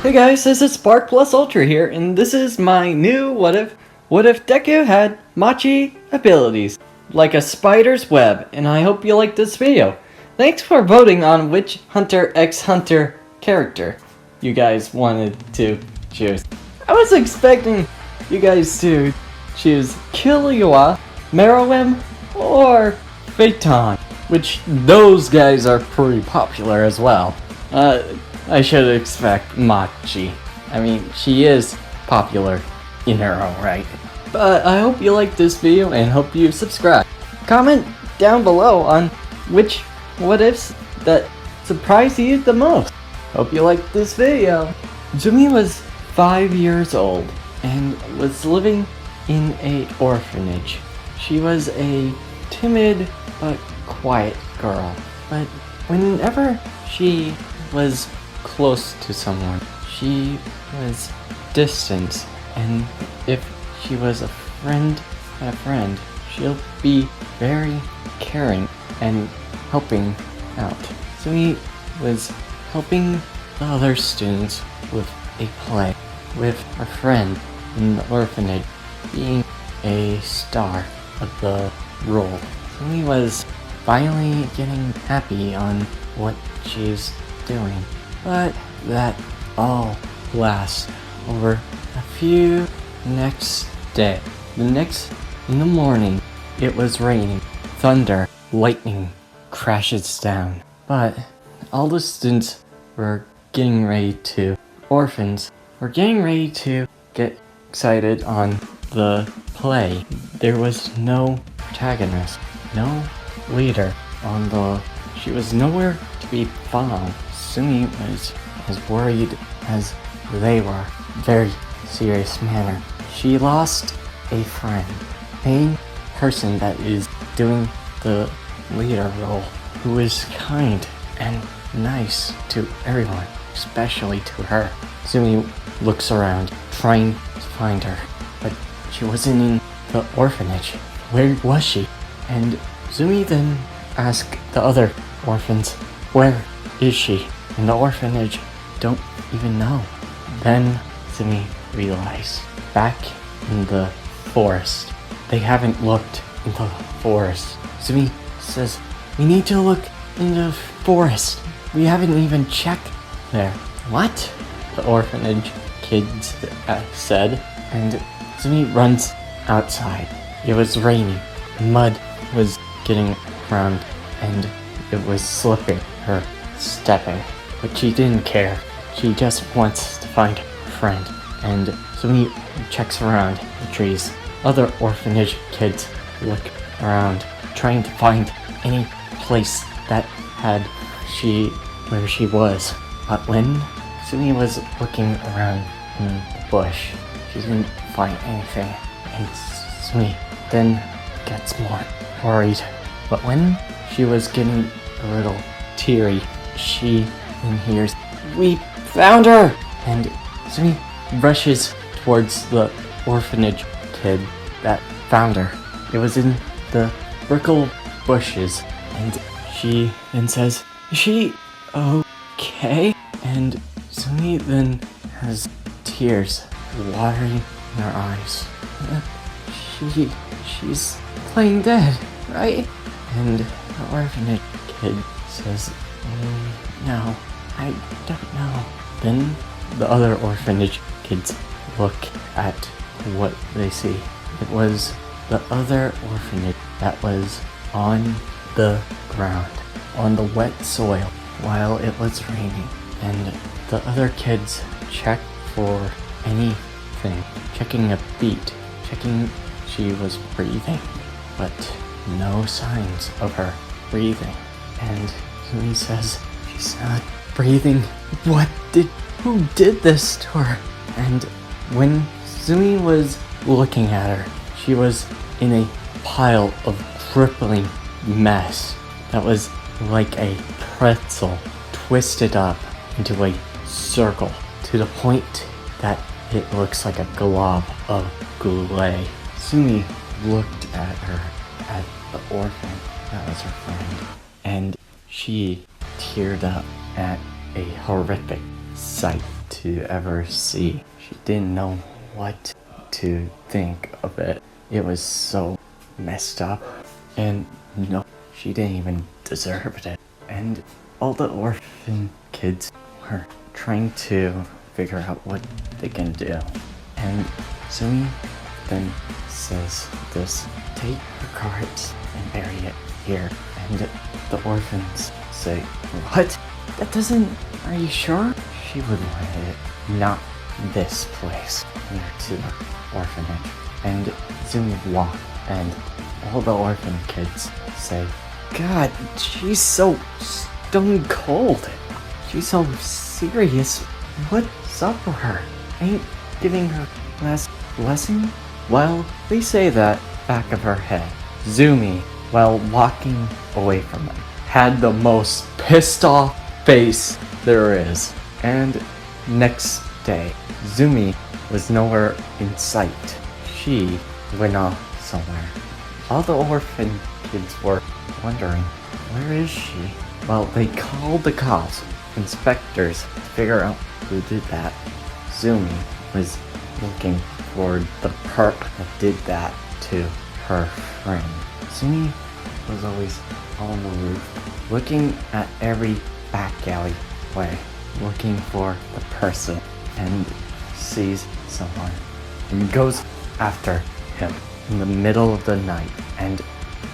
Hey guys, this is Spark Plus Ultra here, and this is my new What If Deku had Machi abilities, like a spider's web, and I hope you like this video. Thanks for voting on which Hunter x Hunter character you guys wanted to choose. I was expecting you guys to choose Killua, Meruem, or Phaeton, which those guys are pretty popular as well. I should expect Machi. I mean, she is popular in her own right. But I hope you like this video and hope you subscribe. Comment down below on which what ifs that surprised you the most. Hope you like this video. Zumi was 5 years old and was living in an orphanage. She was a timid but quiet girl. But whenever she was close to someone, she was distant, and if she was a friend, she'll be very caring and helping out. So he was helping the other students with a play, with a friend in the orphanage being a star of the role. So he was finally getting happy on what she's doing. But that all lasts over a few next day. In the morning, it was raining. Thunder, lightning crashes down. But all the students were getting ready to, orphans were getting ready to get excited on the play. There was no protagonist, no leader on she was nowhere to be found. Sumi was as worried as they were. Very serious manner. She lost a friend. A person that is doing the leader role, who is kind and nice to everyone, especially to her. Sumi looks around, trying to find her, but she wasn't in the orphanage. Where was she? And Sumi then asked the other orphans, where is she? And the orphanage don't even know. Then Sumi realized, back in the forest. They haven't looked in the forest. Sumi says, we need to look in the forest. We haven't even checked there. What? The orphanage kids said. And Sumi runs outside. It was raining. Mud was getting around and it was slipping her stepping. But she didn't care. She just wants to find her friend. And Sumi checks around the trees. Other orphanage kids look around, trying to find any place that had where she was. But when Sumi was looking around in the bush, she didn't find anything. And Sumi then gets more worried. But when she was getting a little teary, she then hears, we found her! And Sumi rushes towards the orphanage kid that found her. It was in the prickle bushes, and she then says, is she okay? And Sumi then has tears watering in her eyes. She's playing dead, right? And the orphanage kid says, no, I don't know. Then the other orphanage kids look at what they see. It was the other orphanage that was on the ground, on the wet soil, while it was raining. And the other kids checked for anything, checking a beat, checking she was breathing, but no signs of her breathing. And Sumi says, she's not breathing. Who did this to her? And when Sumi was looking at her, she was in a pile of crippling mess that was like a pretzel twisted up into a circle to the point that it looks like a glob of goulet. Sumi looked at her, at the orphan that was her friend, and she teared up at a horrific sight. to ever see. She didn't know what to think of it. It was so messed up, and no, she didn't even deserve it. And all the orphan kids were trying to figure out what they can do. And Sumi then says this, take her cards and bury it here. And the orphans say, what? That doesn't, are you sure? She would want it, not this place, near to the orphanage. And Sumi walked, and all the orphan kids say, God, she's so stone cold. She's so serious. What's up with her? Ain't giving her last lesson? Well, they say that back of her head. Zumi, while walking away from them, had the most pissed off face there is. And next day, Zumi was nowhere in sight. She went off somewhere. All the orphan kids were wondering, where is she? Well, they called the cops, inspectors, to figure out who did that. Zumi was looking for the perp that did that to her friend. Zumi was always on the roof, looking at every back alley way, looking for the person, and sees someone and goes after him in the middle of the night. And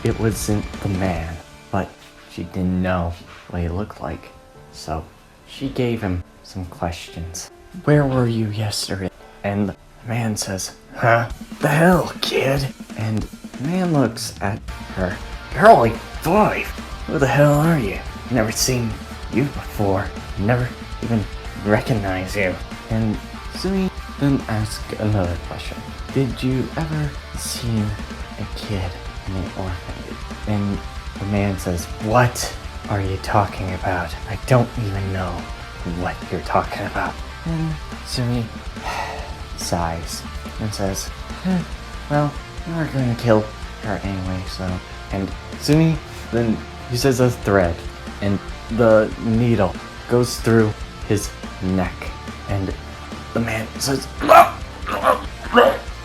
it wasn't the man, but she didn't know what he looked like, so she gave him some questions. Where were you yesterday? And the man says, huh? The hell, kid? And the man looks at her. You're only 5. Who the hell are you? Never seen you before. Never even recognize you. And Sumi then asked another question. Did you ever see a kid in the orphanage? And the man says, what are you talking about? I don't even know what you're talking about. And Sumi sighs and says, well, you are going to kill her anyway, so. And Sumi then uses a thread, and the needle goes through his neck, and the man says,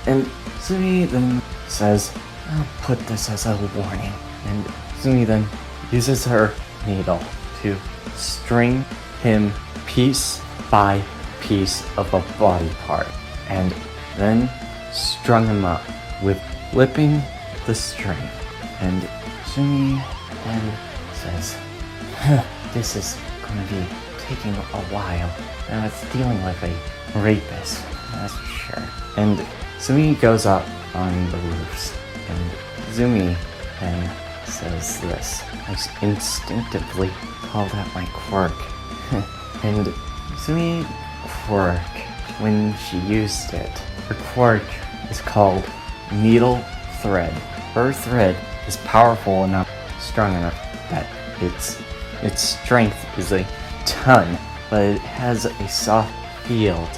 and Sumi then says, I'll put this as a warning. And Sumi then uses her needle to string him piece by piece of a body part, and then strung him up with flipping the string. And Sumi then says, this is gonna be taking a while. Now it's dealing with a rapist, that's for sure. And Sumi goes up on the roofs, and Zumi then says this. I instinctively called out my quirk. And Sumi quirk, when she used it, her quirk is called needle thread. Her thread is powerful enough, strong enough, that its strength is a ton, but it has a soft field.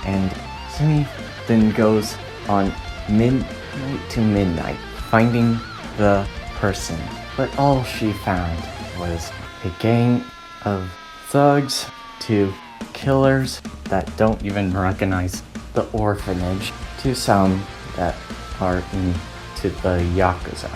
And Sumi then goes on midnight to midnight, finding the person. But all she found was a gang of thugs, 2 killers that don't even recognize the orphanage, 2 some that are into the Yakuza.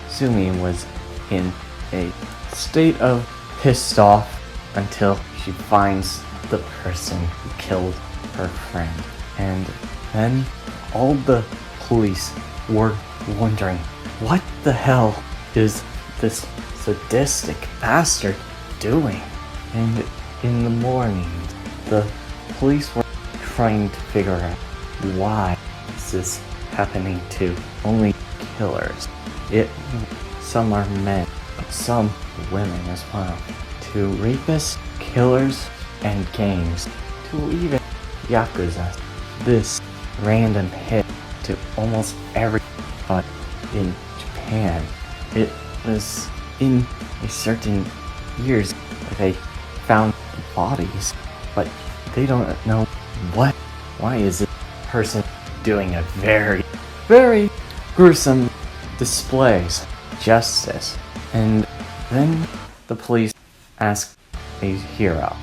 Sumi was in a state of pissed off until she finds the person who killed her friend. And then all the police were wondering, what the hell is this sadistic bastard doing? And in the morning, the police were trying to figure out why is this happening to only killers. Some are men, but some women as well. To rapists, killers, and gangs, to even Yakuza. This random hit to almost everybody in Japan. It was in a certain years that they found bodies, but they don't know why is this person doing a very, very gruesome displays of justice. And then the police asked a hero,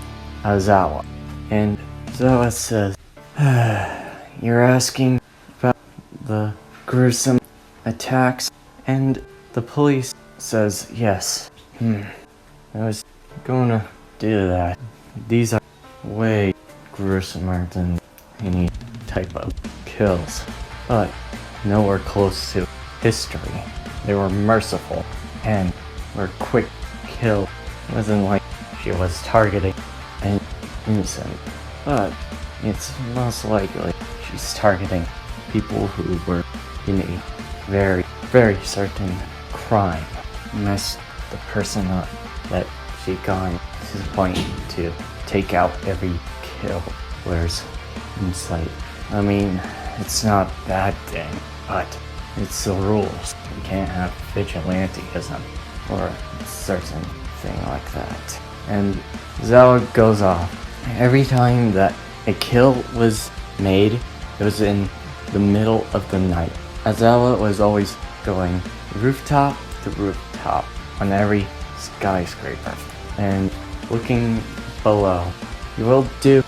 Azawa, and Zawa says, "You're asking about the gruesome attacks?" And the police says, "Yes. I was gonna do that. These are way gruesomer than any type of kills, but nowhere close to history. They were merciful and were quick kill. It wasn't like she was targeting an innocent, but it's most likely she's targeting people who were in a very, very certain crime. Messed the person up that she gone to the point to take out every kill where's in sight. I mean, it's not a bad thing, but it's the rules. You can't have vigilantism or a certain thing like that." And Zawa goes off. Every time that a kill was made, it was in the middle of the night. Zawa was always going rooftop to rooftop on every skyscraper and looking below. He will do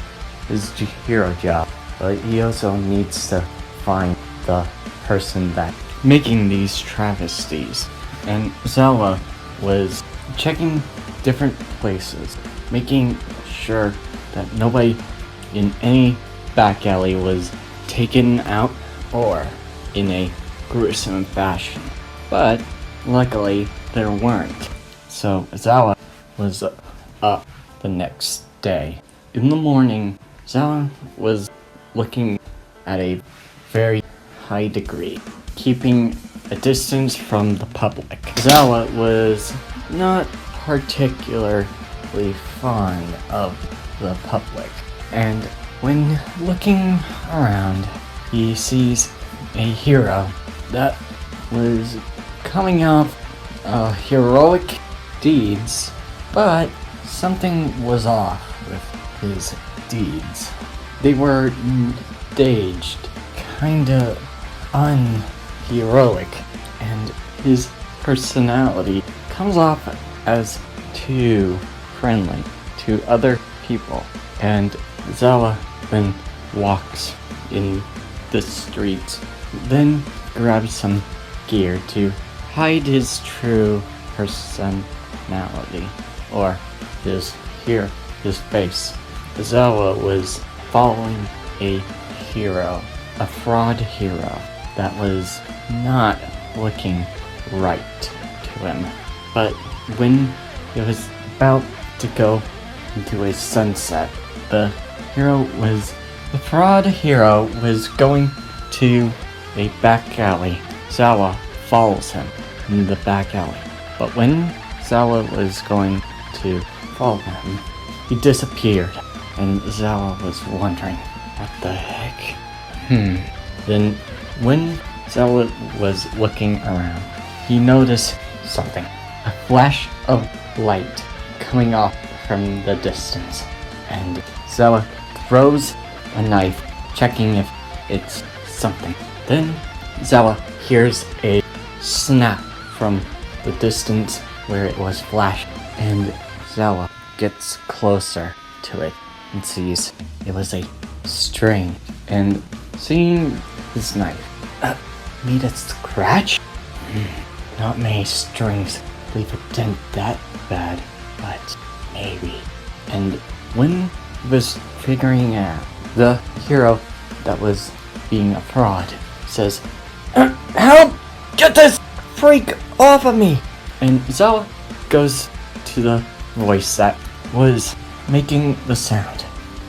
his hero job, but he also needs to find the person that making these travesties. And Zawa was checking different places, making sure that nobody in any back alley was taken out or in a gruesome fashion. But luckily there weren't. So Zawa was up the next day. In the morning, Zawa was looking at a very high degree, keeping a distance from the public. Zawa was not particularly fond of the public, and when looking around, he sees a hero that was coming off heroic deeds, but something was off with his deeds. They were staged, kinda unheroic, and his personality comes off as too friendly to other people. And Zawa then walks in the streets, then grabs some gear to hide his true personality, or his face. Zawa was following a hero, a fraud hero that was not looking right to him. But when it was about to go into a sunset, the fraud hero was going to a back alley. Zawa follows him in the back alley. But when Zawa was going to follow him, he disappeared. And Zawa was wondering, what the heck? Then when Zawa was looking around, he noticed something. A flash of light coming off from the distance. And Zawa throws a knife, checking if it's something. Then Zawa hears a snap from the distance where it was flashed, and Zawa gets closer to it and sees it was a string. And seeing his knife made a scratch? Not many strings leave a dent that bad, but maybe. And when he was figuring it out, the hero that was being a fraud says, "Help! Get this freak off of me!" And Zawa goes to the voice that was making the sound,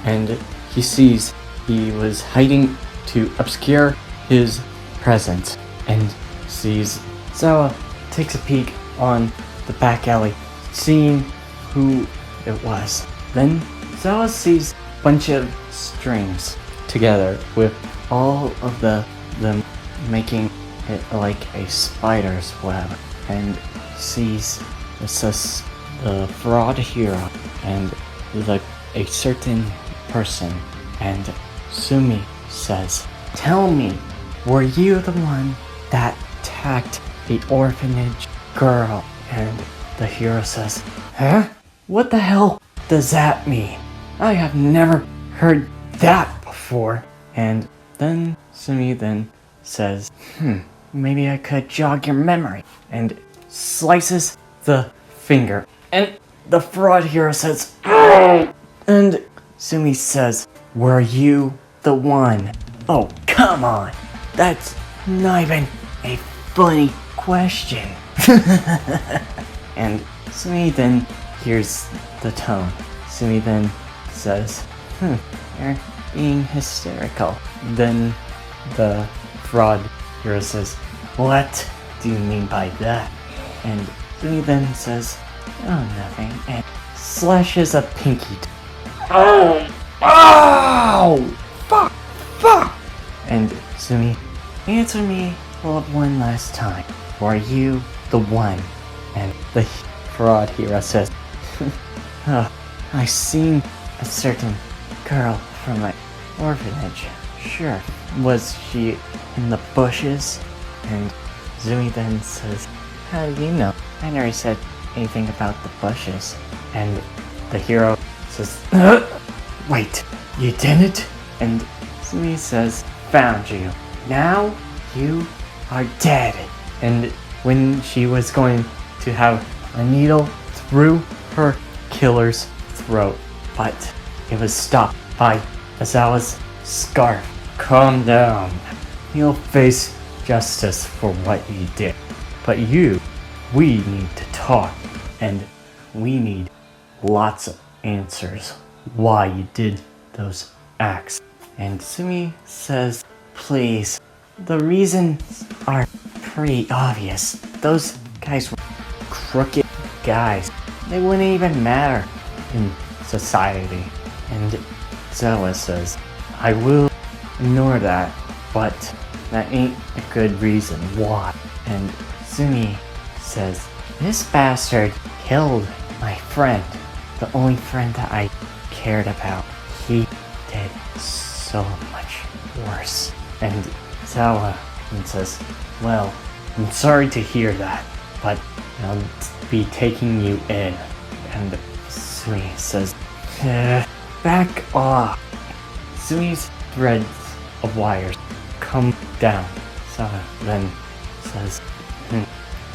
and he sees he was hiding to obscure his presence, and sees Zawa takes a peek on the back alley, seeing who it was. Then Zawa sees a bunch of strings together with all of them making it like a spider's web, and sees the fraud hero and like a certain person. And Sumi says, "Tell me, were you the one that attacked the orphanage girl?" And the hero says, "Huh? What the hell does that mean? I have never heard that before. And then Sumi then says, maybe I could jog your memory. And slices the finger. And the fraud hero says, "Ugh!" And Sumi says, were you the one? Oh, come on. That's not even a funny question. And Sumi then hears the tone. Sumi then says, you're being hysterical. Then the fraud hero says, what do you mean by that? And Sumi then says, oh, nothing, and slashes a pinky. Oh! Fuck! And Sumi, answer me one last time. Were you the one? And the fraud hero says, I seen a certain girl from my orphanage. Sure. Was she in the bushes? And Sumi then says, how do you know? I never said anything about the bushes. And the hero says, wait, you didn't? And Sumi says, found you. Now you are dead. And when she was going to have a needle through her killer's throat, but it was stopped by Azawa's scarf. Calm down. You'll face justice for what you did. But we need to talk, and we need lots of answers why you did those acts. And Sumi says, please, the reasons are pretty obvious. Those guys were crooked guys. They wouldn't even matter in society. And Zawa says, I will ignore that, but that ain't a good reason why. And Sumi says, this bastard killed my friend, the only friend that I cared about. He did so much worse. And Zawa says, well, I'm sorry to hear that, but I'll be taking you in. And Sumi says, back off. Sumi's threads of wires come down. Zawa then says,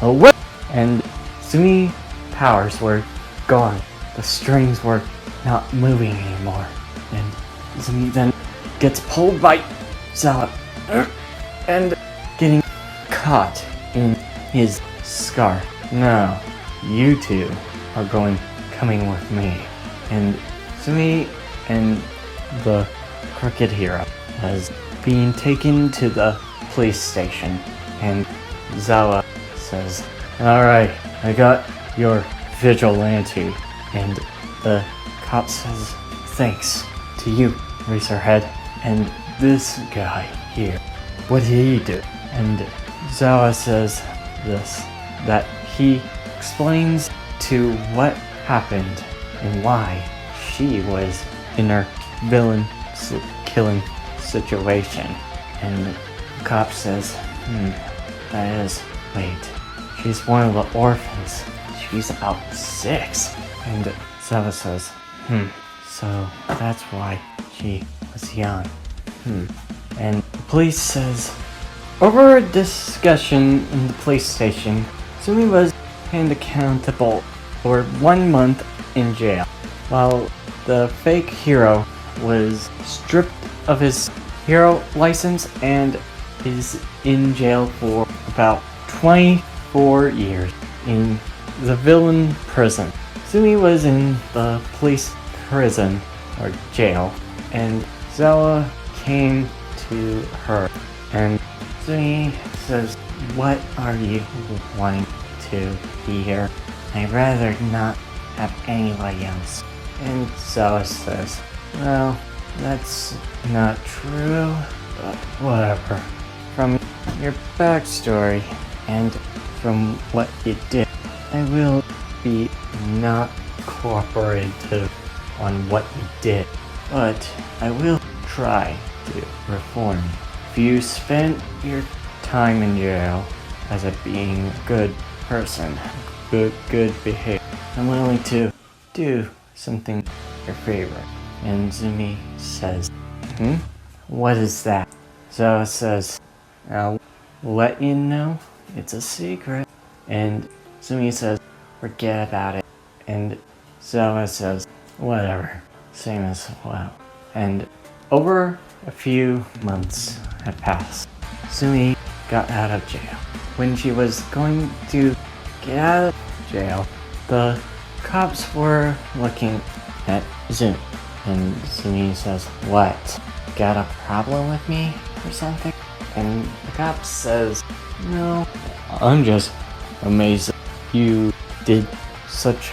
oh, what? And Sumi's powers were gone. The strings were not moving anymore. And Sumi then gets pulled by Zawa and getting caught in his scar. Now, you two are coming with me. And Sumi and the crooked hero was being taken to the police station. And Zawa says, alright, I got your vigilante. And the cop says, thanks to you, Racerhead. And this guy here, what did he do? And Zawa says this, that he explains to what happened and why she was in her villain killing situation. And the cop says, that is, wait, she's one of the orphans. She's about 6. And Zawa says, so that's why she was young. And the police says, over a discussion in the police station, Sumi was held accountable for 1 month in jail, while the fake hero was stripped of his hero license and is in jail for about 24 years in the villain prison. Sumi was in the police prison or jail, and Zawa came to her, and Sumi says, what are you wanting to be here? I'd rather not have anybody else. And Zawa says, well, that's not true, but whatever. From your backstory and from what you did, I will be not cooperative on what you did, but I will try to reform you. If you spent your time in jail as a being a good person, good behavior, I'm willing to do something in your favor. And Sumi says, What is that? Zoa says, I'll let you know. It's a secret. And Sumi says, forget about it. And Zoa says, whatever. Same as well. And over a few months had passed. Sumi got out of jail. When she was going to get out of jail, the cops were looking at Sumi. And Sumi says, what? Got a problem with me or something? And the cop says, no, I'm just amazed that you did such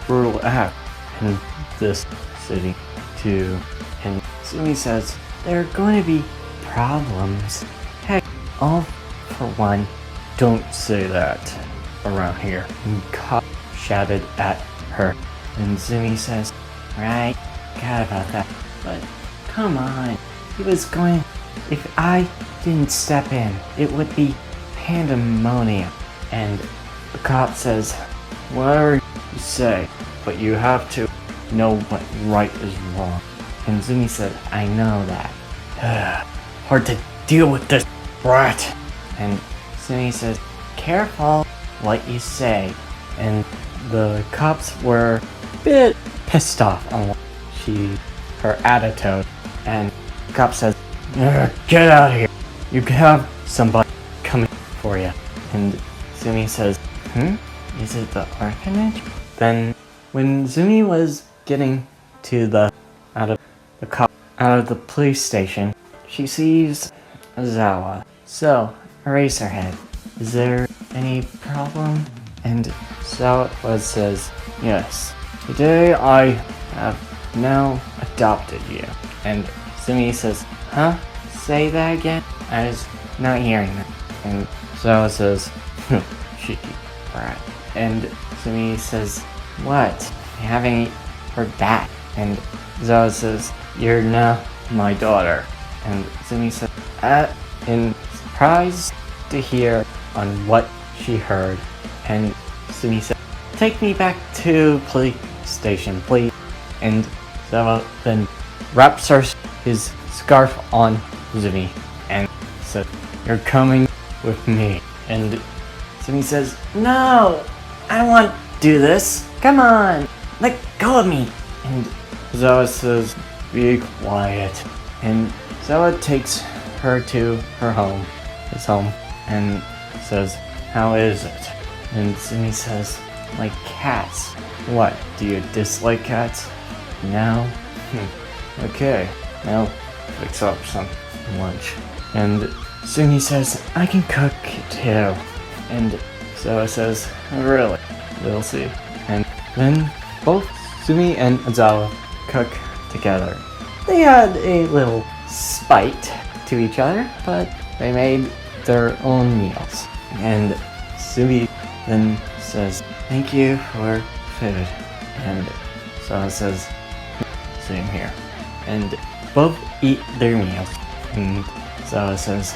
brutal act in this city too. And Sumi says, there are going to be problems. Heck, all for one, don't say that around here. And cop shouted at her. And Sumi says, right, forgot about that. But come on, he was going, if I didn't step in, it would be pandemonium. And the cop says, whatever you say, but you have to know what right is wrong. And Sumi said, I know that. Hard to deal with this brat. And Sumi says, careful what you say. And the cops were a bit pissed off on her attitude. And the cop says, get out of here. You can have somebody coming for you. And Sumi says, is it the orphanage? Then when Sumi was getting to out of the police station, she sees Zawa. So, Eraserhead, is there any problem? And Zawa says, yes. Today I have now adopted you. And Sumi says, huh? Say that again? I was not hearing that. And Zawa says, cheeky brat. And Sumi says, what? I haven't heard that. And Zawa says, you're now my daughter. And Sumi says, and surprised to hear on what she heard. And Sumi said, take me back to police station, please. And Zawa then wraps his scarf on Sumi and said, you're coming with me. And Sumi says, no, I don't want to do this. Come on, let go of me. And Zawa says, be quiet. And Zawa takes her to his home, and says, how is it? And Sumi says, like cats. What, do you dislike cats? No? Okay, now fix up some lunch. And Sumi says, I can cook too. And Zawa says, really? We'll see. And then both Sumi and Zawa cook together. They had a little spite to each other, but they made their own meals. And Sumi then says, thank you for food. And Zawa says, same here. And both eat their meals. And Zawa says,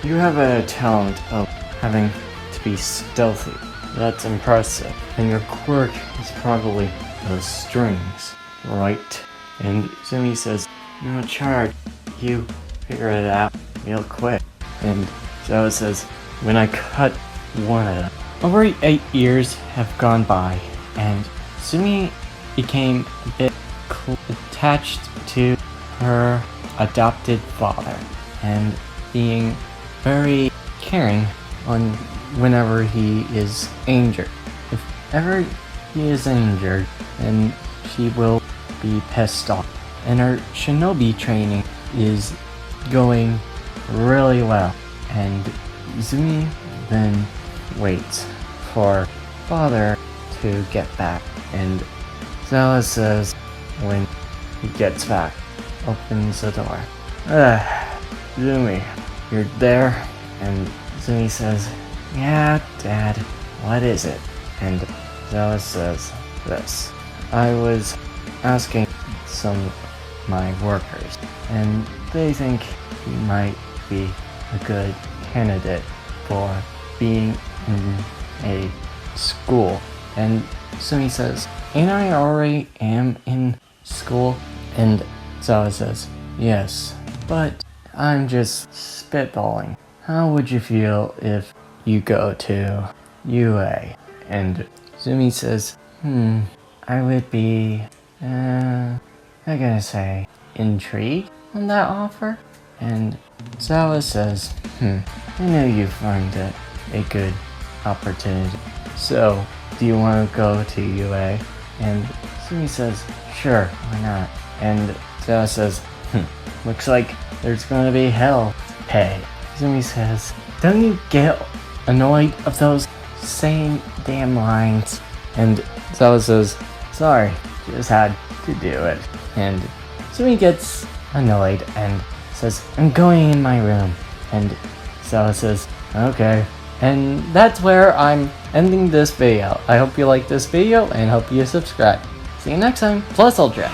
you have a talent of having to be stealthy. That's impressive. And your quirk is probably those strings, right? And Sumi says, no charge. You figure it out real quick. And Zawa says, when I cut one of them. Over 8 years have gone by, and Sumi became a bit attached to her adopted father, and being very caring on whenever he is injured. If ever he is injured, then she will be pissed off. And her shinobi training is going really well. And Izumi then waits for father to get back. And Zawa says when he gets back, opens the door. Izumi, you're there? And Izumi says, yeah, Dad, what is it? And Zawa says this. I was asking some of my workers, and they think you might be a good candidate for being in a school. And Sumi says, ain't I already am in school? And Zawa says, yes, but I'm just spitballing. How would you feel if you go to UA? And Zumi says, I would be, I gotta say, intrigued on that offer. And Zawa says, I know you find it a good opportunity. So, do you want to go to UA? And Zumi says, sure, why not? And Zawa says, looks like there's gonna be hell pay. Zumi says, don't you get annoyed of those same damn lines? And Zawa says, sorry, just had to do it. And Zumi gets annoyed and says, I'm going in my room. And Zawa says, okay. And that's where I'm ending this video. I hope you like this video and hope you subscribe. See you next time. Plus Ultra.